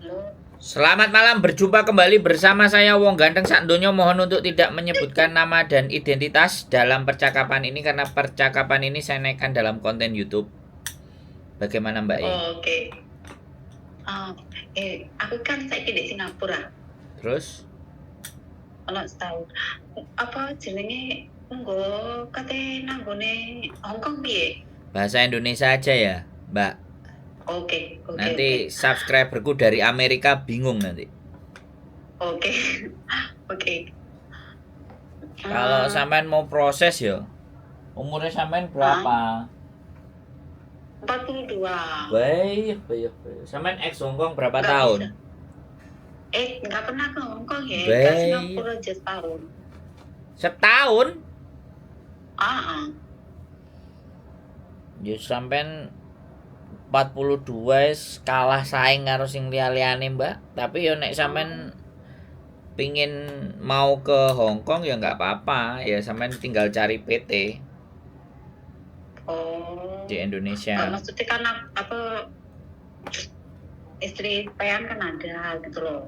Halo. Selamat malam, berjumpa kembali bersama saya Wong Ganteng Sakdonya. Mohon untuk tidak menyebutkan nama dan identitas dalam percakapan ini karena percakapan ini saya naikkan dalam konten YouTube. Bagaimana Mbak E? Oh, oke. Ah, aku kan saiki di Singapura. Terus? Ono setahun. Apa jenenge monggo kate nanggone Hong Kong piye? Bahasa Indonesia aja ya, Mbak. Oke, oke, oke. Nanti subscriberku dari Amerika bingung nanti. Oke. Oke. Kalau Ah, sampean mau proses ya, umurnya sampean berapa? 42. Baik, baik, baik. Sampean ex Hongkong berapa Nggak tahun? bisa. Nggak pernah ke Hong Kong ya? Ke Baik. Singapura aja setahun. Setahun? Ah, Ya sampean 42 kalah saing karo sing liya-liyane Mbak. Tapi yo nek sampean pingin mau ke Hong Kong ya nggak apa-apa. Ya sampean tinggal cari PT oh. di Nggak, Indonesia. maksudnya kan apa istri pean kan ada gitu loh.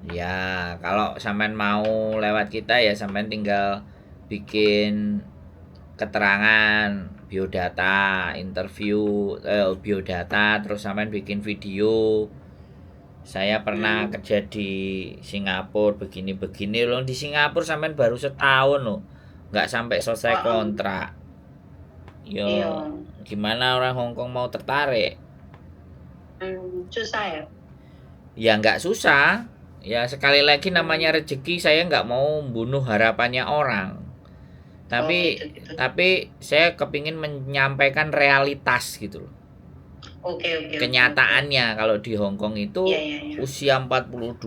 Ya, kalau sampean mau lewat kita ya sampean tinggal bikin keterangan biodata, interview biodata terus sampean bikin video. Saya pernah kerja di Singapura begini-begini loh. Di Singapura sampean baru setahun loh. Nggak sampai selesai Wah, kontrak. iya. Yo, gimana orang Hongkong mau tertarik? Susah ya. Ya nggak susah. Ya sekali lagi namanya rezeki, saya nggak mau membunuh harapannya orang. Oh, Tapi gitu gitu. tapi saya kepingin menyampaikan realitas gitu loh. Oke, oke, oke, oke. Kenyataannya kalau di Hongkong Iya, itu iya, iya. usia 42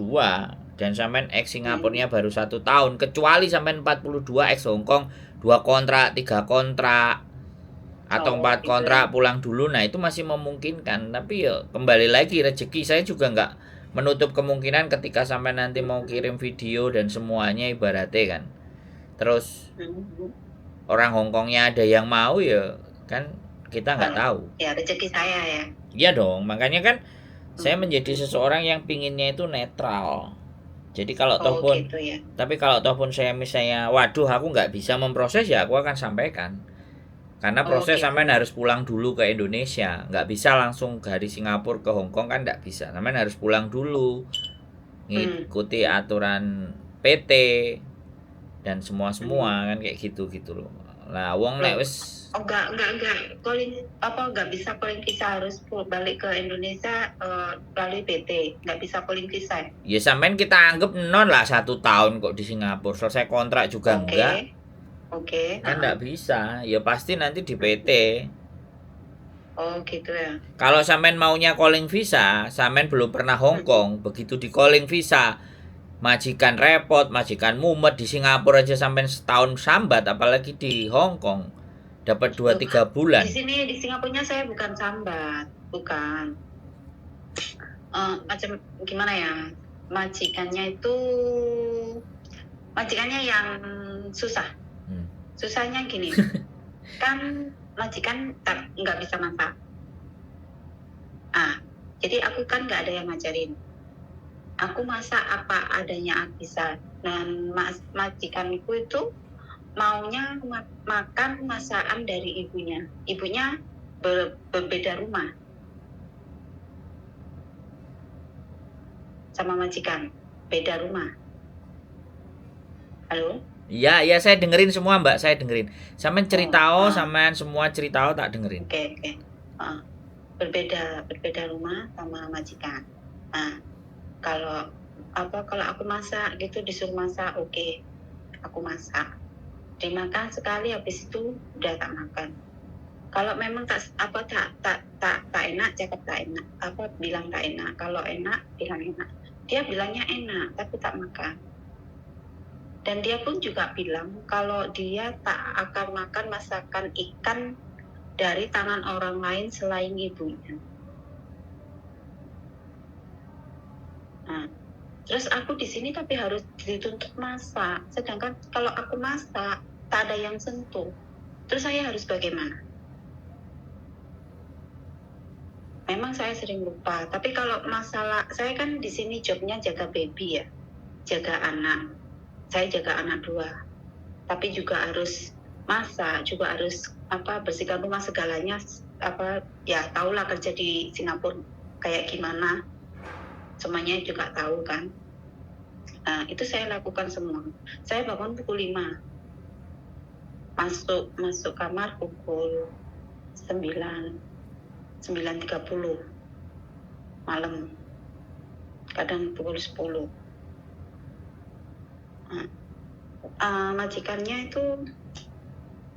dan sampean ex Hmm. Singapurnya baru 1 tahun, kecuali sampean 42 ex Hongkong 2 kontrak 3 kontrak atau Oh, 4 gitu ya. kontrak pulang dulu, nah itu masih memungkinkan. Tapi ya kembali lagi rezeki, saya juga nggak menutup kemungkinan ketika sampai nanti mau Hmm. kirim video dan semuanya ibaratnya kan, terus Hmm. orang Hongkongnya ada yang mau ya kan, kita nggak Kalau tahu. ya rezeki saya ya. Iya dong, makanya kan saya Hmm. menjadi seseorang yang pinginnya itu netral. Jadi kalau Oh, tohpun, gitu ya. tapi kalau tohpun saya misalnya, waduh aku nggak bisa memproses ya aku akan sampaikan. Karena Oh, proses gitu. sampean harus pulang dulu ke Indonesia, nggak bisa langsung dari Singapura ke Hong Kong kan nggak bisa. Sampean harus pulang dulu, Hmm. ngikuti aturan PT dan semua Hmm. semua kan kayak gitu gitu loh. Lah wong nek Loh. wis Oh, enggak. Calling apa enggak bisa calling visa, harus balik ke Indonesia melalui PT. Enggak bisa calling visa. Ya? ya sampean kita anggap non lah 1 tahun kok di Singapura, selesai kontrak juga Oke. enggak. Oke, Kan nggak bisa, ya pasti nanti di PT. Oh, gitu ya. Kalau sampean maunya calling visa, sampean belum pernah Hong Hmm. Kong, begitu di calling visa majikan repot, majikan mumet. Di Singapura aja sampean setahun sambat, apalagi di Hong Kong dapat dua Loh, tiga bulan. di sini di Singapurnya saya bukan sambat, bukan. Macam gimana ya? Majikannya itu majikannya yang susah. Susahnya gini, kan majikan nggak bisa masak. Jadi aku kan nggak ada yang ngajarin. Aku masak apa adanya bisa. Dan majikanku itu maunya makan masakan dari ibunya. Ibunya berbeda rumah sama majikan, beda rumah. Halo? Iya, iya saya dengerin semua Mbak, saya dengerin. Sampean cerita sampean semua cerita tak dengerin. Oke. Berbeda rumah sama majikan. Nah, kalau aku masak gitu, disuruh masak, oke, aku masak. Dimakan sekali, habis itu udah tak makan. Kalau memang tak enak, cakap tak enak. Bilang tak enak. Kalau enak, bilang enak. Dia bilangnya enak, tapi tak makan. Dan dia pun juga bilang kalau dia tak akan makan masakan ikan dari tangan orang lain selain ibunya. Nah, terus aku di sini tapi harus dituntut masak. Sedangkan kalau aku masak, tak ada yang sentuh. Terus saya harus bagaimana? Memang saya sering lupa. Tapi kalau masalah, saya kan di sini jobnya jaga baby ya, jaga anak. Saya jaga anak 2. Tapi juga harus masak, juga harus bersihkan rumah segalanya. Ya tahulah kerja di Singapura kayak gimana. Semuanya juga tahu kan. Nah, itu saya lakukan semua. Saya bangun pukul 5. Masuk kamar pukul 9:30 malam. Kadang pukul 10. Majikannya itu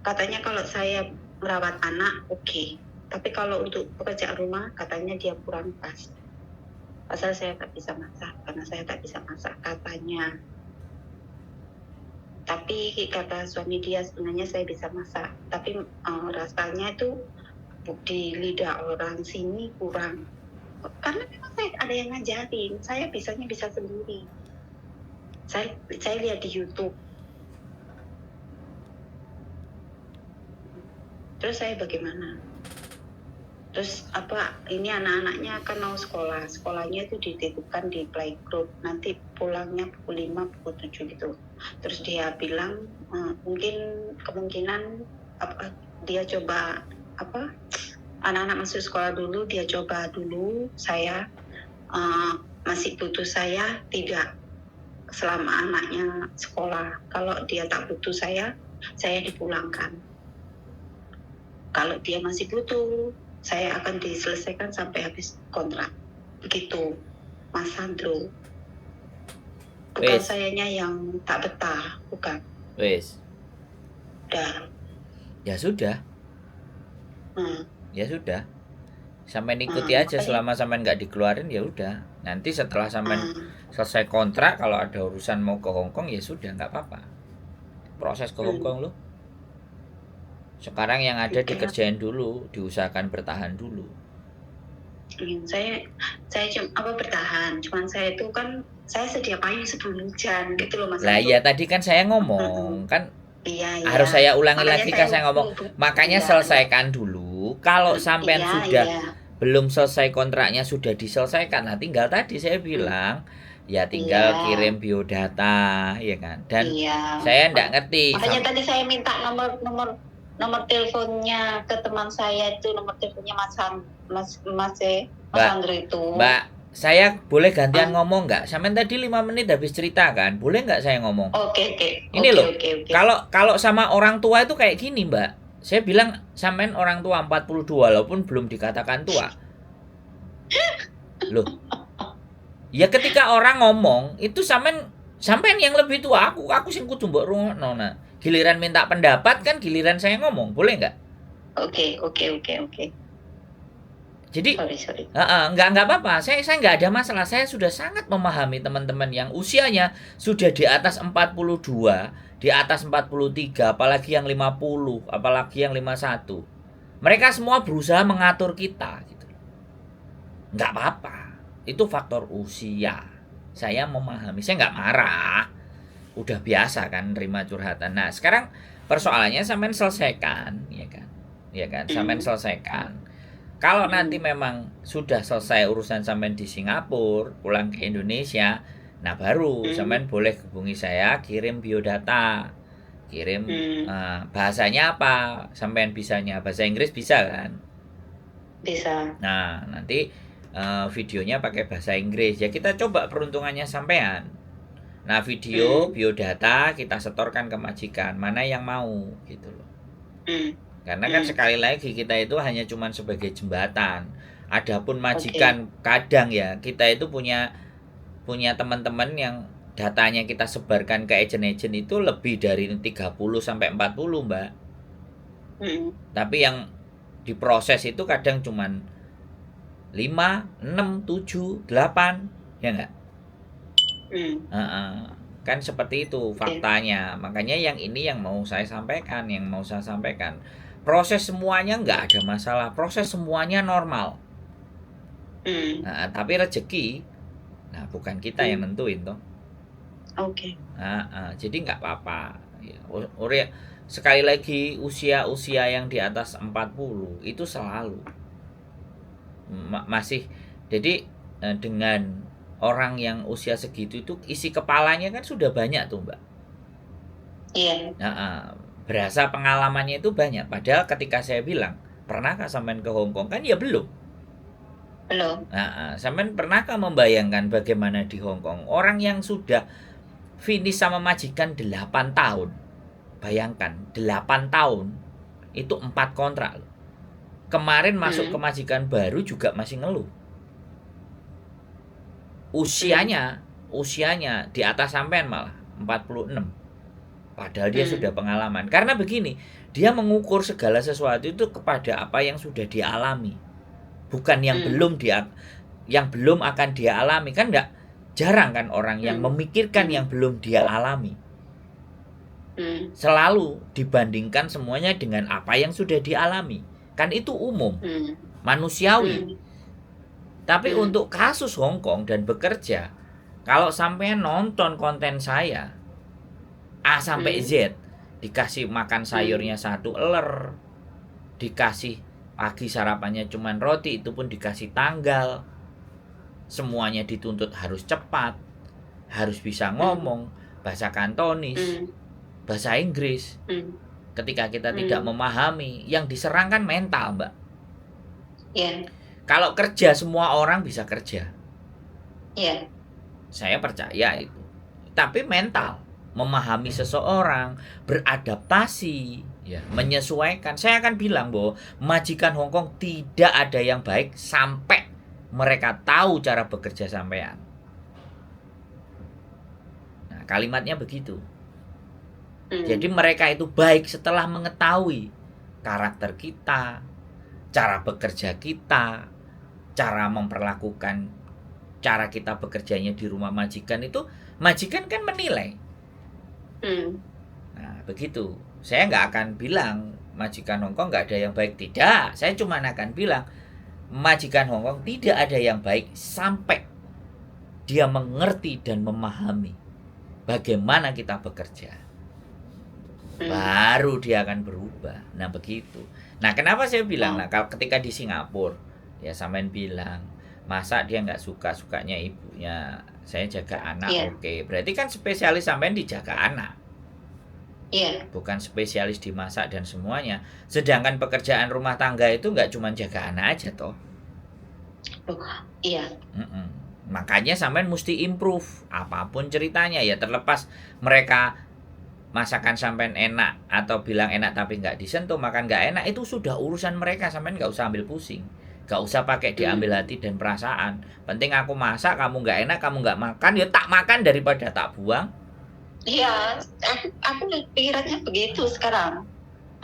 katanya kalau saya merawat anak oke. Tapi kalau untuk pekerjaan rumah katanya dia kurang pas. Pasal saya tak bisa masak, karena saya tak bisa masak katanya. Tapi kata suami dia sebenarnya saya bisa masak. Tapi rasanya itu di lidah orang sini kurang. Karena memang saya ada yang ngajarin, saya bisa sendiri. Saya lihat di YouTube. Terus saya bagaimana? Terus ini anak-anaknya kan mau sekolahnya itu dititipkan di playgroup, nanti pulangnya pukul 5, pukul 7 gitu. Terus dia bilang kemungkinan dia coba anak-anak masuk sekolah dulu, dia coba dulu, saya masih butuh saya tidak selama anaknya sekolah. Kalau dia tak butuh saya dipulangkan. Kalau dia masih butuh, saya akan diselesaikan sampai habis kontrak. Begitu, Mas Sandro. Bukan sayanya yang tak betah, bukan. Wes. Ya sudah. Ya sudah. Sampai ikuti aja selama sampai nggak dikeluarin ya udah. Nanti setelah sampai selesai kontrak, kalau ada urusan mau ke Hong Kong ya sudah, nggak apa-apa. Proses ke Hong Kong loh. Sekarang yang ada dikerjain dulu, diusahakan bertahan dulu. Saya cuma bertahan, cuman saya itu kan saya sedia payung sebelum hujan gitu loh Mas. Lah ya tadi kan saya ngomong kan. Iya. Harus saya ulangi lagi kan saya ngomong. Makanya selesaikan dulu. Kalau sampean sudah belum selesai kontraknya sudah diselesaikan, nah tinggal tadi saya bilang ya tinggal kirim biodata ya kan. Dan saya enggak ngerti. Makanya tadi saya minta nomor teleponnya ke teman saya itu, nomor teleponnya Mas Andro itu. Mbak, saya boleh gantian ngomong nggak? Sampai tadi 5 menit habis cerita kan? Boleh nggak saya ngomong? Oke. Ini loh, kalau sama orang tua itu kayak gini Mbak. Saya bilang sampean orang tua 42 walaupun belum dikatakan tua. Loh. Ya ketika orang ngomong itu sampean yang lebih tua, aku sing kudu mbok rungokno. Nah, giliran minta pendapat kan giliran saya ngomong, boleh nggak? Oke. Jadi sorry. Nggak apa-apa. Saya nggak ada masalah. Saya sudah sangat memahami teman-teman yang usianya sudah di atas 42, di atas 43, apalagi yang 50, apalagi yang 51. Mereka semua berusaha mengatur kita gitu. Nggak apa-apa. Itu faktor usia. Saya memahami. Saya nggak marah. Udah biasa kan nerima curhatan. Nah, sekarang persoalannya sampean selesaikan, ya kan? Sampean selesaikan. Kalau nanti memang sudah selesai urusan sampean di Singapura, pulang ke Indonesia, nah baru sampean boleh hubungi saya, kirim biodata. Kirim bahasanya apa? Sampean bisanya bahasa Inggris bisa kan? Bisa. Nah, nanti videonya pakai bahasa Inggris. Ya kita coba peruntungannya sampean. Nah, video, biodata kita setorkan ke majikan, mana yang mau gitu loh. Karena kan sekali lagi kita itu hanya cuma sebagai jembatan. Adapun majikan kadang ya kita itu punya teman-teman yang datanya kita sebarkan ke agen-agen itu lebih dari 30 sampai 40, Mbak. Tapi yang diproses itu kadang cuma 5, 6, 7, 8, ya enggak? Kan seperti itu faktanya. Makanya yang ini yang mau saya sampaikan, proses semuanya nggak ada masalah, proses semuanya normal. Tapi rezeki, nah bukan kita yang nentuin toh. Jadi nggak apa-apa. Ya, sekali lagi usia yang di atas 40 itu selalu masih jadi dengan orang yang usia segitu itu isi kepalanya kan sudah banyak tuh Mbak. Iya. Berasa pengalamannya itu banyak. Padahal ketika saya bilang, pernahkah sampean ke Hong Kong? Kan ya belum. Belum. Sampean pernahkah membayangkan bagaimana di Hong Kong? Orang yang sudah finish sama majikan 8 tahun. Bayangkan, 8 tahun itu 4 kontrak. Kemarin masuk ke majikan baru juga masih ngeluh. Usianya di atas sampean malah 46. Padahal dia sudah pengalaman. Karena begini, dia mengukur segala sesuatu itu kepada apa yang sudah dialami. Bukan yang belum akan dia alami. Kan enggak jarang kan orang yang memikirkan yang belum dia alami. Selalu dibandingkan semuanya dengan apa yang sudah dialami. Kan itu umum, manusiawi. Tapi untuk kasus Hong Kong dan bekerja, kalau sampai nonton konten saya A sampai Z, dikasih makan sayurnya 1 eler, dikasih pagi sarapannya cuman roti, itu pun dikasih tanggal, semuanya dituntut harus cepat, harus bisa ngomong bahasa Kantonis, bahasa Inggris. Ketika kita tidak memahami, yang diserang kan mental Mbak. Kalau kerja semua orang bisa kerja. Saya percaya itu. Tapi mental, memahami seseorang, beradaptasi, ya, menyesuaikan. Saya akan bilang bahwa majikan Hong Kong tidak ada yang baik sampai mereka tahu cara bekerja sampean. Nah, kalimatnya begitu. Jadi mereka itu baik setelah mengetahui karakter kita, cara bekerja kita, cara memperlakukan, cara kita bekerjanya di rumah majikan itu, majikan kan menilai. Nah, begitu. Saya nggak akan bilang majikan Hong Kong nggak ada yang baik. Tidak, saya cuma akan bilang majikan Hong Kong tidak ada yang baik sampai dia mengerti dan memahami bagaimana kita bekerja. Baru dia akan berubah. Nah, begitu. Nah, kenapa saya bilang, nah, kalau ketika di Singapura, ya sampean bilang, masa dia nggak sukanya ibunya, saya jaga anak, oke. Berarti kan spesialis sampean di jaga anak. Bukan spesialis di masak dan semuanya. Sedangkan pekerjaan rumah tangga itu nggak cuma jaga anak aja toh. Makanya sampean mesti improve apapun ceritanya, ya terlepas mereka masakan sampean enak atau bilang enak tapi nggak disentuh, makan nggak enak, itu sudah urusan mereka, sampean nggak usah ambil pusing, nggak usah pakai diambil hati dan perasaan. Penting aku masak, kamu nggak enak, kamu nggak makan, ya tak makan daripada tak buang. Iya, aku pikirannya begitu sekarang.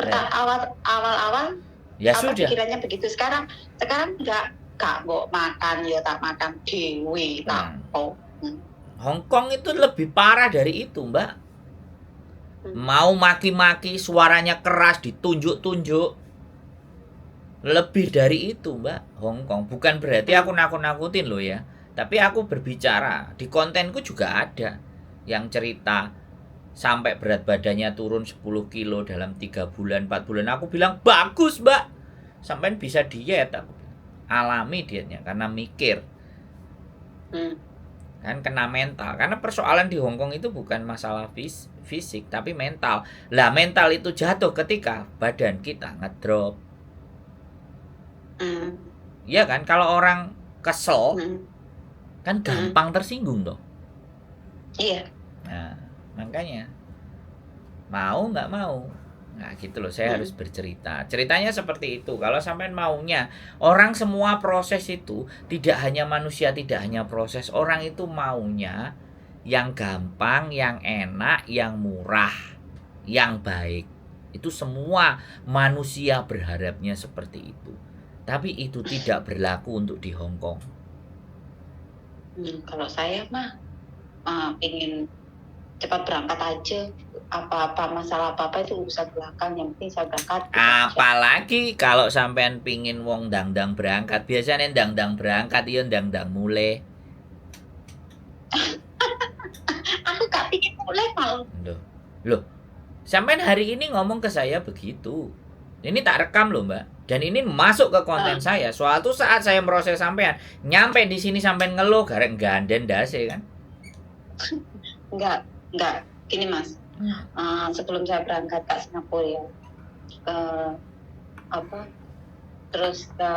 Awal-awal ya sudah. Pikirannya begitu. Sekarang nggak mau makan, ya tak makan dewi, tak. Hong Kong itu lebih parah dari itu Mbak. Mau maki-maki, suaranya keras, ditunjuk-tunjuk. Lebih dari itu Mbak, Hong Kong. Bukan berarti aku nakut-nakutin loh ya. Tapi aku berbicara, di kontenku juga ada yang cerita sampai berat badannya turun 10 kilo dalam 3 bulan, 4 bulan. Aku bilang, bagus Mbak, sampai bisa diet. Aku alami dietnya, karena mikir. Kan kena mental. Karena persoalan di Hong Kong itu bukan masalah fisik, tapi mental. Lah mental itu jatuh ketika badan kita ngedrop. Iya kan, kalau orang kesel kan gampang tersinggung toh. Iya. Nah, makanya mau nggak mau, nah gitu loh, saya harus bercerita. Ceritanya seperti itu. Kalau sampean maunya orang, semua proses itu tidak hanya manusia, tidak hanya proses, orang itu maunya yang gampang, yang enak, yang murah, yang baik. Itu semua manusia berharapnya seperti itu. Tapi itu tidak berlaku untuk di Hong Kong. Kalau saya mah ingin cepat berangkat aja. Apa-apa masalah apa-apa itu urusan belakang, yang penting saya berangkat. Apalagi kalau sampean pingin wong ndang-ndang berangkat, biasanya ndang-ndang berangkat ya ndang-ndang mulai. Aku gak pingin mulai malah. Loh, sampean hari ini ngomong ke saya begitu. Ini tak rekam loh Mbak. Dan ini masuk ke konten saya. Soal tuh saat saya proses sampean, nyampe di sini sampean ngeluh garek ganden dase kan. Enggak. Gini Mas, sebelum saya berangkat ke Singapura ya, ke terus ke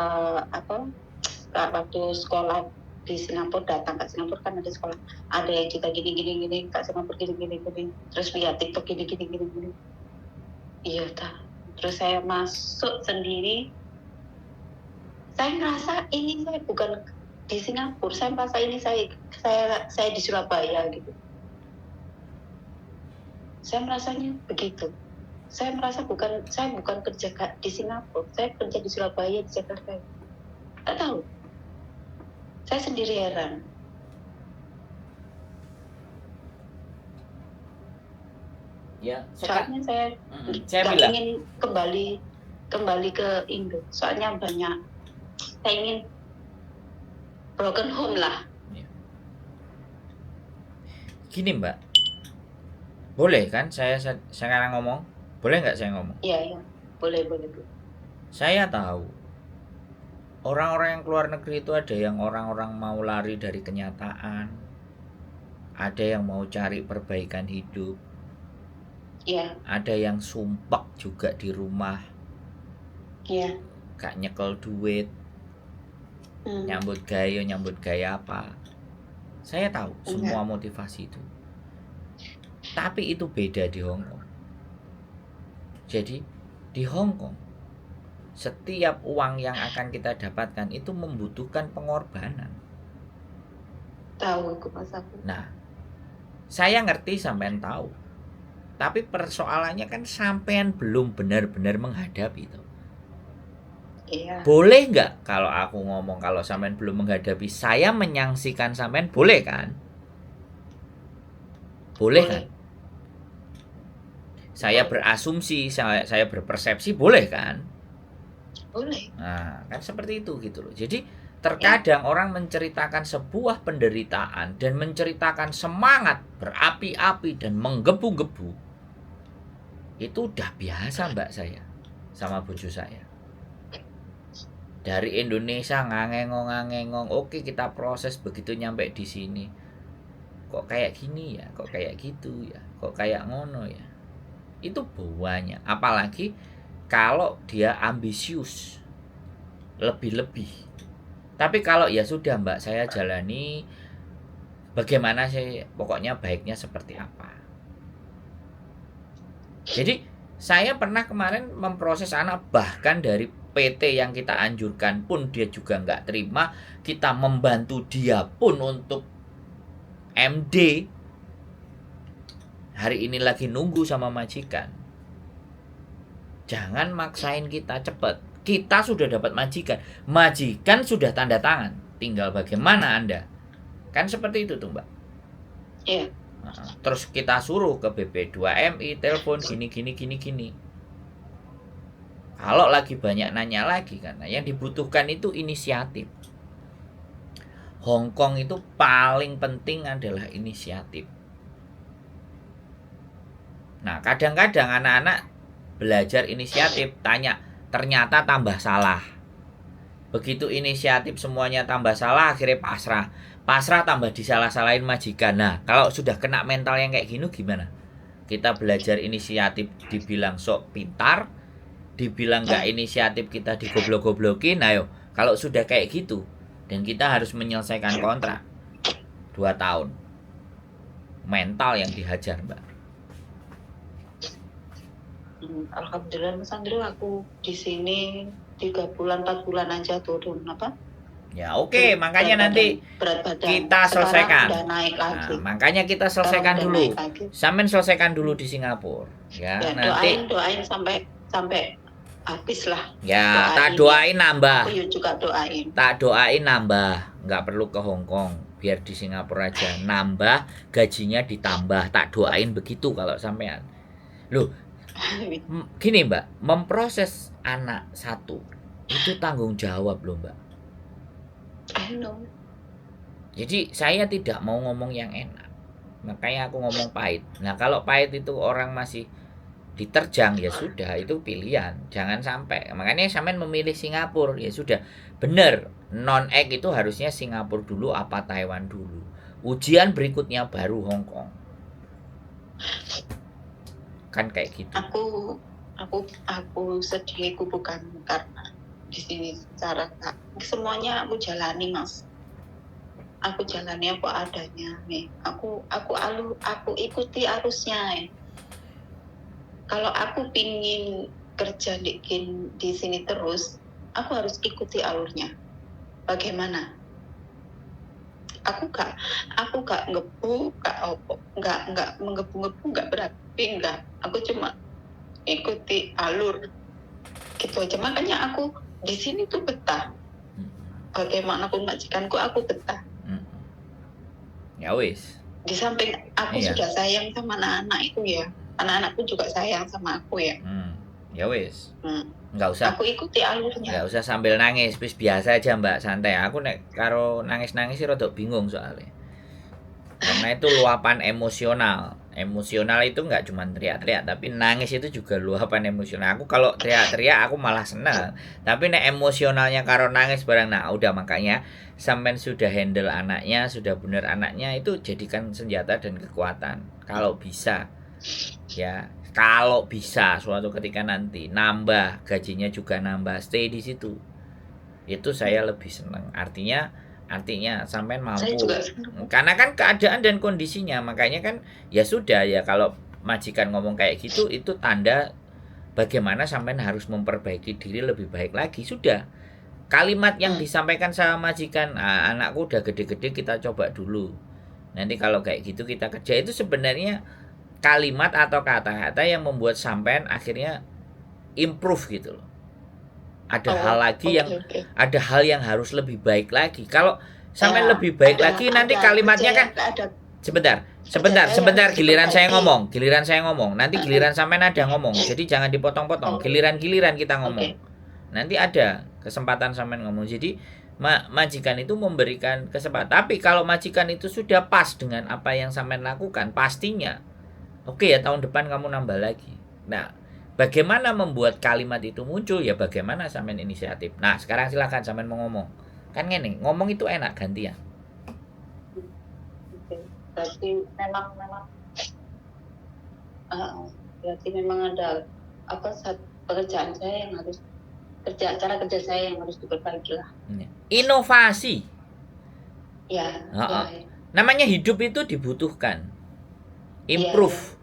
waktu sekolah di Singapura, datang ke Singapura kan ada sekolah, ada yang kita gini ke Singapura gini, terus lihat TikTok gini. Iya terus saya masuk sendiri, saya ngerasa ini saya bukan di Singapura, saya merasa ini saya di Surabaya gitu. Saya merasanya begitu. Saya merasa saya bukan kerja di Singapura, saya kerja di Surabaya, di Jakarta. Tak tahu. Saya sendiri heran. Ya, Soalnya saya bilang ingin kembali ke Indo. Soalnya banyak, saya ingin broken home lah. Gini Mbak, boleh kan saya sekarang ngomong? Boleh nggak saya ngomong? Iya, boleh. Saya tahu orang-orang yang keluar negeri itu ada yang orang-orang mau lari dari kenyataan, ada yang mau cari perbaikan hidup, ada yang sumpek juga di rumah, gak nyekel duit, nyambut gaya apa. Saya tahu semua motivasi itu. Tapi itu beda di Hong Kong. Jadi di Hong Kong setiap uang yang akan kita dapatkan itu membutuhkan pengorbanan. Tahu Mas aku. Nah, saya ngerti sampean tahu. Tapi persoalannya kan sampean belum benar-benar menghadapi itu. Iya. Boleh nggak kalau aku ngomong kalau sampean belum menghadapi, saya menyangsikan sampean, boleh kan? Boleh kan? Saya berasumsi, saya berpersepsi, boleh kan? Boleh. Nah, kan seperti itu gitu loh. Jadi terkadang orang menceritakan sebuah penderitaan dan menceritakan semangat berapi-api dan menggebu-gebu. Itu udah biasa Mbak saya sama bojo saya. Dari Indonesia ngangengong, oke kita proses, begitu nyampe di sini. Kok kayak gini ya, kok kayak gitu ya, kok kayak ngono ya. Itu bawahnya, apalagi kalau dia ambisius lebih-lebih. Tapi kalau ya sudah Mbak, saya jalani bagaimana sih, pokoknya baiknya seperti apa. Jadi saya pernah kemarin memproses anak, bahkan dari PT yang kita anjurkan pun dia juga nggak terima. Kita membantu dia pun untuk MD, hari ini lagi nunggu sama majikan. Jangan maksain kita cepet. Kita sudah dapat majikan sudah tanda tangan, tinggal bagaimana Anda. Kan seperti itu tuh Mbak. Iya. Terus kita suruh ke BP2MI, telepon gini. Kalau lagi banyak nanya lagi, karena yang dibutuhkan itu inisiatif. Hong Kong itu paling penting adalah inisiatif. Nah, kadang-kadang anak-anak belajar inisiatif, tanya, ternyata tambah salah. Begitu inisiatif semuanya tambah salah, akhirnya pasrah tambah disalah-salahin majikan. Nah, kalau sudah kena mental yang kayak gini gimana? Kita belajar inisiatif dibilang sok pintar, dibilang gak inisiatif kita digoblok-goblokin. Ayo, kalau sudah kayak gitu dan kita harus menyelesaikan kontrak 2 tahun, mental yang dihajar Mbak. Alhamdulillah Mas Andrew, aku di sini 3 bulan 4 bulan aja turun Ya oke, makanya nanti berat badan kita selesaikan. Udah naik lagi. Nah, makanya kita selesaikan dulu. Sampean selesaikan dulu di Singapura. Ya, nanti doain sampai habis lah. Ya, tak doain nambah. Aku juga doain. Tak doain nambah, nggak perlu ke Hong Kong, biar di Singapura aja. Nambah, gajinya ditambah. Tak doain begitu kalau sampean. Loh, gini Mbak, memproses anak satu itu tanggung jawab loh Mbak. I know. Jadi saya tidak mau ngomong yang enak, makanya aku ngomong pahit. Nah kalau pahit itu orang masih diterjang ya sudah, itu pilihan, jangan sampai. Makanya sampean memilih Singapura ya sudah, bener, non ek itu harusnya Singapura dulu apa Taiwan dulu, ujian berikutnya baru Hong Kong, kan kayak gitu. Aku sedih itu bukan karena di sini secara semuanya aku jalani, Mas. Aku jalani apa adanya nih. Aku ikuti arusnya. Kalau aku pingin kerja di sini terus, aku harus ikuti alurnya. Bagaimana? Aku gak ngebu, gak menggebu-gebu, gak berarti enggak. Aku cuma ikuti alur gitu aja. Makanya aku di sini tuh betah. Bagaimanapun majikanku, aku betah. Ya wis. Di samping aku Iya. sudah sayang sama anak-anak itu ya, anak-anakku juga sayang sama aku ya. Ya wis. Nggak usah. Aku ikuti alurnya. Nggak usah sambil nangis, wis biasa aja Mbak, santai. Aku nek karo nangis-nangis sih rada bingung soalnya. Karena itu luapan emosional. Emosional itu nggak cuma teriak-teriak, tapi nangis itu juga luapan emosional. Aku kalau teriak-teriak aku malah senang. Tapi nek emosionalnya karo nangis bareng, nah udah, makanya sampean sudah handle anaknya, sudah bener anaknya, itu jadikan senjata dan kekuatan. Kalau bisa, ya, kalau bisa suatu ketika nanti nambah gajinya juga nambah, stay di situ. Itu saya lebih senang. Artinya sampean mampu, karena kan keadaan dan kondisinya, makanya kan ya sudah ya, kalau majikan ngomong kayak gitu itu tanda bagaimana sampean harus memperbaiki diri lebih baik lagi. Sudah, kalimat yang disampaikan sama majikan, anakku udah gede-gede, kita coba dulu, nanti kalau kayak gitu kita kerja, itu sebenarnya kalimat atau kata-kata yang membuat sampean akhirnya improve gitu loh. Ada hal lagi ada hal yang harus lebih baik lagi. Kalau sampai lebih baik lagi, nanti kalimatnya kan sebentar, giliran saya ngomong, nanti giliran sampean ada ngomong, jadi jangan dipotong-potong, giliran kita ngomong, nanti ada kesempatan sampean ngomong. Jadi majikan itu memberikan kesempatan. Tapi kalau majikan itu sudah pas dengan apa yang sampean lakukan, pastinya oke ya, tahun depan kamu nambah lagi. Nah, bagaimana membuat kalimat itu muncul ya, bagaimana sampean inisiatif. Nah, sekarang silakan sampean mau ngomong. Kan gini, ngomong itu enak gantian. Berarti memang ada pekerjaan saya yang harus cara kerja saya yang harus diperbaiki lah. Inovasi. Ya. Namanya hidup itu dibutuhkan improve.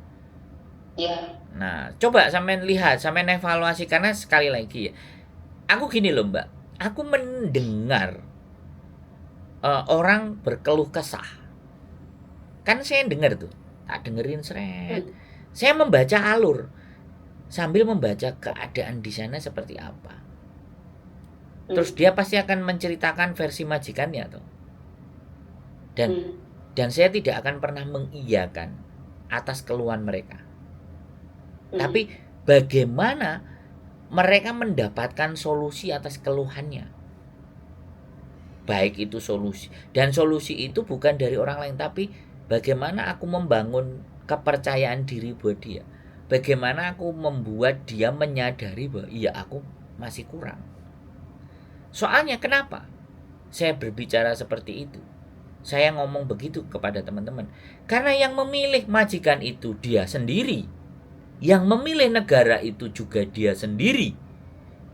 Ya. Nah, coba sampean lihat, sampean evaluasi, karena sekali lagi ya, aku gini loh Mbak, aku mendengar orang berkeluh kesah, kan saya dengar tuh, tak dengerin seret, saya membaca alur sambil membaca keadaan di sana seperti apa, terus dia pasti akan menceritakan versi majikannya tuh, dan saya tidak akan pernah mengiyakan atas keluhan mereka. Tapi bagaimana mereka mendapatkan solusi atas keluhannya. Baik itu solusi. Dan solusi itu bukan dari orang lain, tapi bagaimana aku membangun kepercayaan diri buat dia. Bagaimana aku membuat dia menyadari bahwa iya, aku masih kurang. Soalnya kenapa saya berbicara seperti itu? Saya ngomong begitu kepada teman-teman. Karena yang memilih majikan itu dia sendiri. Yang memilih negara itu juga dia sendiri.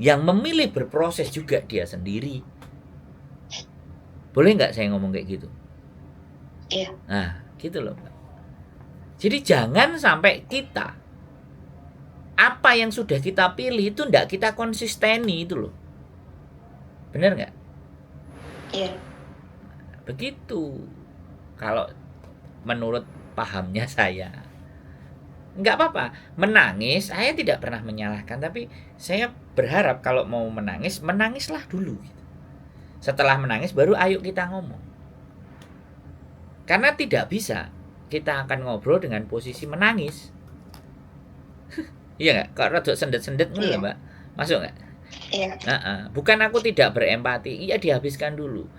Yang memilih berproses juga dia sendiri. Boleh nggak saya ngomong kayak gitu? Iya. Nah, gitu loh Mbak. Jadi jangan sampai kita, apa yang sudah kita pilih itu nggak kita konsisteni itu loh. Bener nggak? Iya. Begitu. Kalau menurut pahamnya saya. Nggak apa-apa, menangis, saya tidak pernah menyalahkan, tapi saya berharap kalau mau menangis, menangislah dulu. Setelah menangis, baru ayo kita ngomong. Karena tidak bisa kita akan ngobrol dengan posisi menangis. Iya nggak? Kok rada sendet-sendet dulu Mbak? Masuk nggak? Iya. Bukan aku tidak berempati, iya dihabiskan dulu.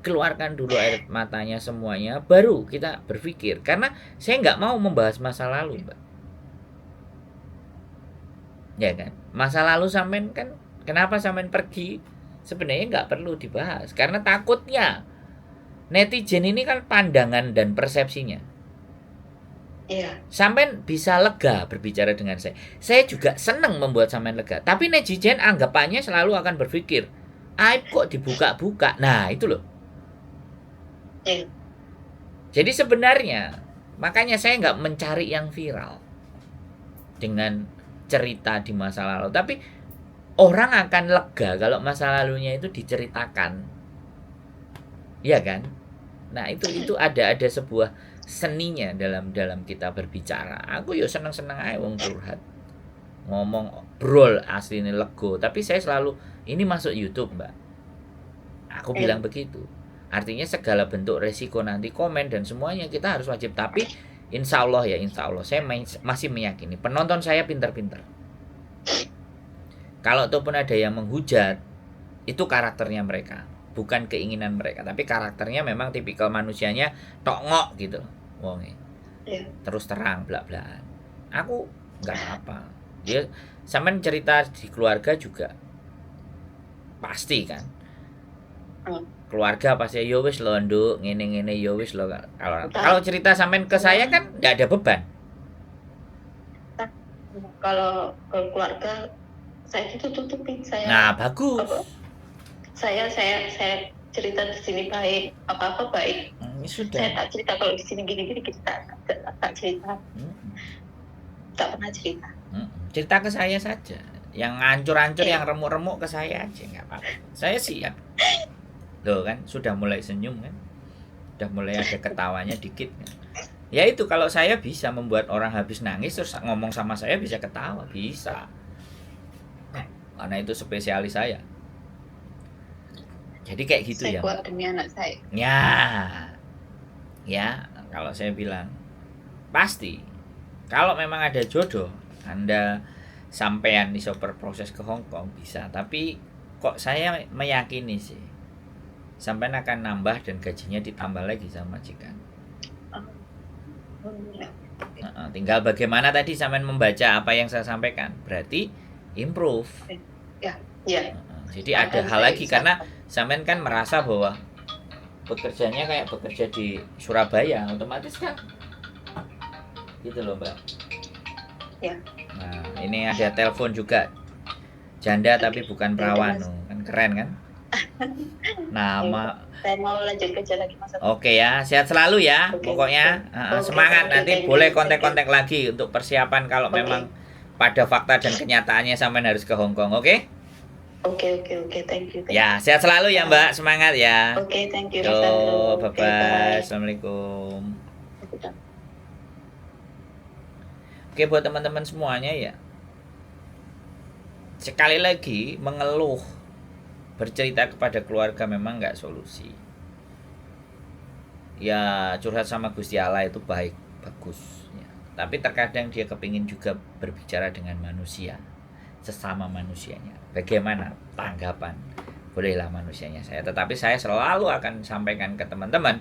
Keluarkan dulu air matanya semuanya, baru kita berpikir. Karena saya nggak mau membahas masa lalu Mbak. Ya kan? Masa lalu sampean kan kenapa sampean pergi? Sebenarnya nggak perlu dibahas karena takutnya netizen ini kan pandangan dan persepsinya. Iya. Sampean bisa lega berbicara dengan saya. Saya juga senang membuat sampean lega. Tapi netizen anggapannya selalu akan berpikir, aib kok dibuka-buka. Nah, itu loh. Iya. Jadi sebenarnya, makanya saya nggak mencari yang viral dengan cerita di masa lalu. Tapi orang akan lega kalau masa lalunya itu diceritakan. Iya kan? Nah, itu ada sebuah seninya dalam kita berbicara. Aku yo seneng-seneng ae wong curhat. Ngomong brol asline lego, tapi saya selalu ini masuk YouTube, Mbak. Aku bilang begitu. Artinya segala bentuk resiko nanti komen dan semuanya kita harus wajib. Tapi insya Allah saya masih meyakini penonton saya pintar-pintar. Kalau ataupun ada yang menghujat, itu karakternya mereka, bukan keinginan mereka, tapi karakternya memang tipikal manusianya tok ngok gitu wonge. Iya. Terus terang belak-belakan. Aku nggak apa-apa. Dia sampean cerita di keluarga juga pasti kan. Keluarga pasti yo wis lo nduk ngene-ngene yo wis lo. Kalau cerita sampean ke saya kan nggak ada beban. Kalau keluarga saya itu tutupin saya. Nah, bagus. Saya cerita di sini baik, apa baik. Ini sudah. Saya tak cerita kalau di sini gini kita tak cerita. Tak pernah cerita. Cerita ke saya saja. Yang hancur-hancur, yang remuk-remuk ke saya aja nggak apa-apa. Saya siap. Loh kan, sudah mulai senyum kan, sudah mulai ada ketawanya dikit kan. Ya itu kalau saya bisa membuat orang habis nangis terus ngomong sama saya bisa ketawa, bisa. Karena itu spesialis saya. Jadi kayak gitu saya ya. Kuat demi anak saya. Ya, kalau saya bilang pasti. Kalau memang ada jodoh, Anda sampean iso berproses ke Hong Kong bisa. Tapi kok saya meyakini sih, sampean akan nambah dan gajinya ditambah lagi sama majikan. Tinggal bagaimana tadi sampean membaca apa yang saya sampaikan. Berarti improve. Ya. Jadi ada hal lagi karena sampean kan merasa bahwa bekerjanya kayak bekerja di Surabaya, otomatis kan gitu loh, Mbak. Ya. Nah, ini ada telepon juga. Janda tapi bukan perawan, kan keren kan? Nama. Saya mau lanjut kerja lagi Mas. Oke ya, sehat selalu ya. Pokoknya semangat nanti boleh kontak-kontak lagi untuk persiapan kalau memang pada fakta dan kenyataannya sampean harus ke Hong Kong, oke? Oke, thank you. Ya, sehat selalu ya, Mbak. Semangat ya. Oke, thank you. Yo, bye-bye. Assalamualaikum. Oke, buat teman-teman semuanya ya. Sekali lagi, mengeluh, bercerita kepada keluarga memang nggak solusi. Ya, curhat sama Gusti Allah itu baik, bagus. Ya. Tapi terkadang dia kepingin juga berbicara dengan manusia, sesama manusianya. Bagaimana tanggapan? Bolehlah manusianya saya. Tetapi saya selalu akan sampaikan ke teman-teman.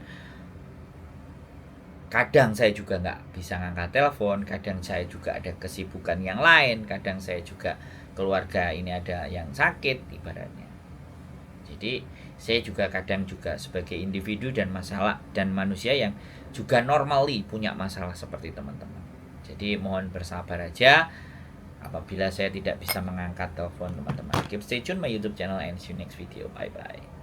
Kadang saya juga nggak bisa ngangkat telepon, kadang saya juga ada kesibukan yang lain, kadang saya juga keluarga ini ada yang sakit ibaratnya. Jadi saya juga kadang juga sebagai individu dan masalah dan manusia yang juga normally punya masalah seperti teman-teman. Jadi mohon bersabar aja apabila saya tidak bisa mengangkat telepon teman-teman. Keep stay tune my YouTube channel and see you next video. Bye bye.